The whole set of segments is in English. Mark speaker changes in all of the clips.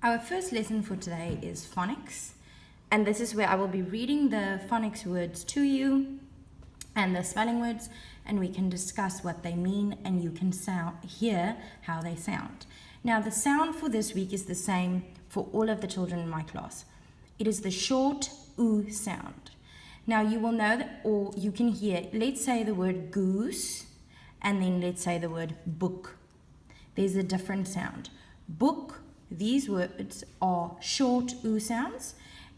Speaker 1: Our first lesson for today is phonics, and this is where I will be reading the phonics words to you and the spelling words, and we can discuss what they mean and you can hear how they sound. Now, the sound for this week is the same for all of the children in my class. It is the short oo sound. Now, you will know that, or you can hear, let's say the word goose, and then let's say the word book. There's a different sound. Book, these words are short oo sounds,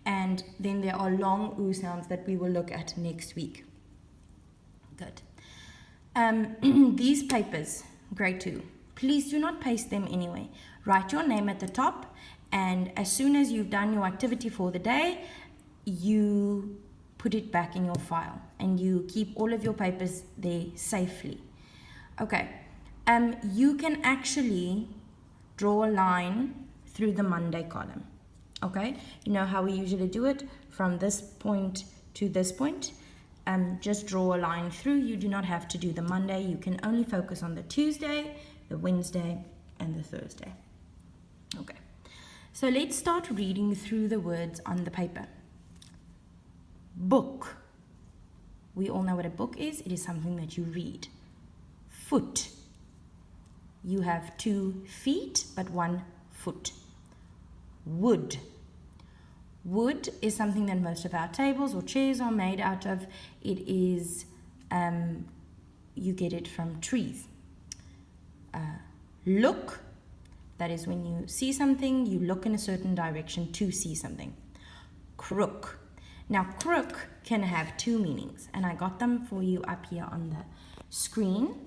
Speaker 1: and then there are long oo sounds that we will look at next week. Good. These papers, grade 2, please do not paste them anywhere. Write your name at the top, and as soon as you've done your activity for the day, you put it back in your file and you keep all of your papers there safely. Okay, you can actually draw a line through the Monday column. Okay, you know how we usually do it from this point to this point. Just draw a line through. You do not have to do the Monday. You can only focus on the Tuesday, the Wednesday, and the Thursday. Okay, so let's start reading through the words on the paper. Book. We all know what a book is. It is something that you read. Foot. You have 2 feet, but 1 foot. Wood. Wood is something that most of our tables or chairs are made out of. It is, you get it from trees. Look. That is when you see something, you look in a certain direction to see something. Crook. Now, crook can have 2 meanings, and I got them for you up here on the screen.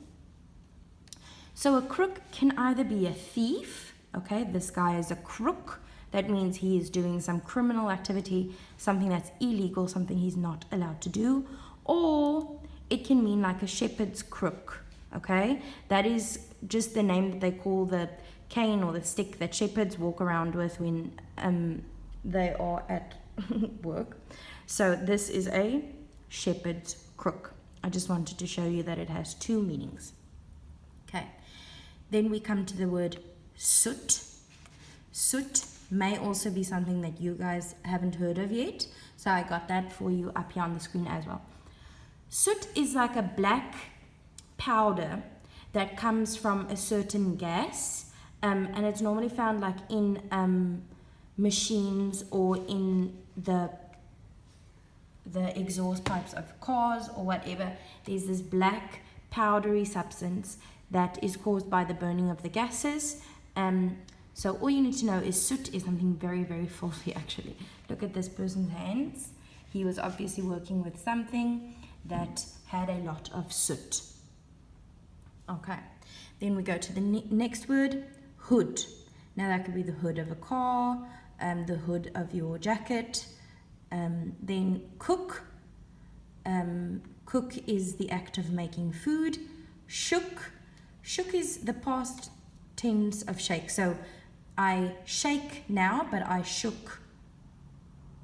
Speaker 1: So a crook can either be a thief, okay, this guy is a crook, that means he is doing some criminal activity, something that's illegal, something he's not allowed to do, or it can mean like a shepherd's crook, okay, that is just the name that they call the cane or the stick that shepherds walk around with when they are at work. So this is a shepherd's crook. I just wanted to show you that it has 2 meanings. Okay, then we come to the word soot. Soot may also be something that you guys haven't heard of yet, so I got that for you up here on the screen as well. Soot is like a black powder that comes from a certain gas, and it's normally found like in machines or in the exhaust pipes of cars or whatever. There's this black powdery substance that is caused by the burning of the gases. So all you need to know is soot is something very, very filthy actually. Look at this person's hands. He was obviously working with something that had a lot of soot. Okay, then we go to the next word, hood. Now that could be the hood of a car, the hood of your jacket. Then cook. Cook is the act of making food. Shook. Shook is the past tense of shake. So I shake now, but I shook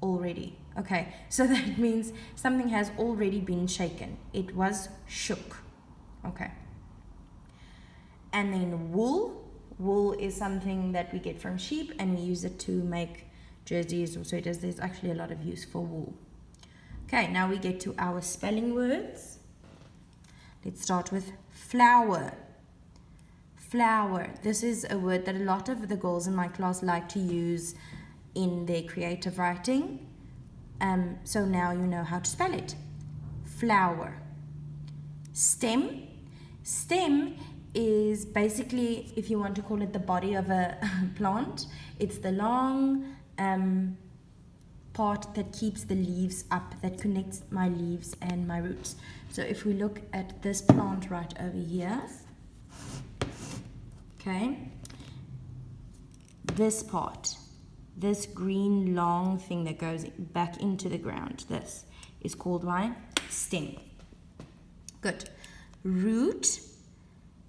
Speaker 1: already. Okay, so that means something has already been shaken. It was shook. Okay. And then wool. Wool is something that we get from sheep and we use it to make jerseys or sweaters. There's actually a lot of use for wool. Okay, now we get to our spelling words. Let's start with flower. Flower. This is a word that a lot of the girls in my class like to use in their creative writing. So now you know how to spell it. Flower. Stem. Stem is basically, if you want to call it the body of a plant, it's the long part that keeps the leaves up, that connects my leaves and my roots. So if we look at this plant right over here, okay, this part, this green long thing that goes back into the ground, this is called my stem. Good. Root.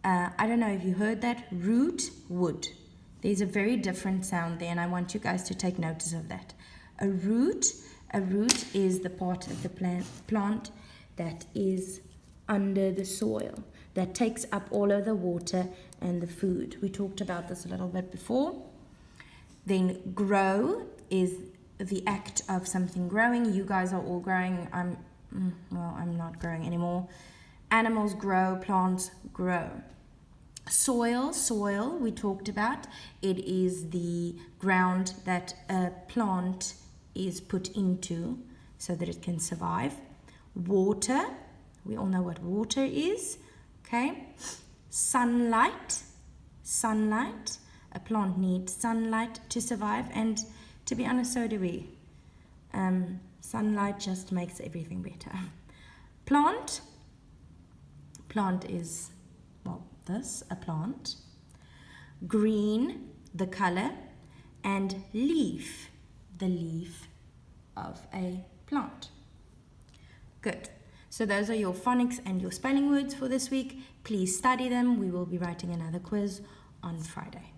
Speaker 1: I don't know if you heard that. Root, wood. There's a very different sound there, and I want you guys to take notice of that. A root is the part of the plant that is under the soil, that takes up all of the water and the food. We talked about this a little bit before. Then grow is the act of something growing. You guys are all growing. I'm not growing anymore. Animals grow, plants grow. Soil, we talked about. It is the ground that a plant is put into so that it can survive. Water, we all know what water is, okay? Sunlight, a plant needs sunlight to survive, and to be honest, so do we. Sunlight just makes everything better. Plant is, well, this, a plant. Green, the color, and leaf, the leaf of a plant. Good. So those are your phonics and your spelling words for this week. Please study them. We will be writing another quiz on Friday.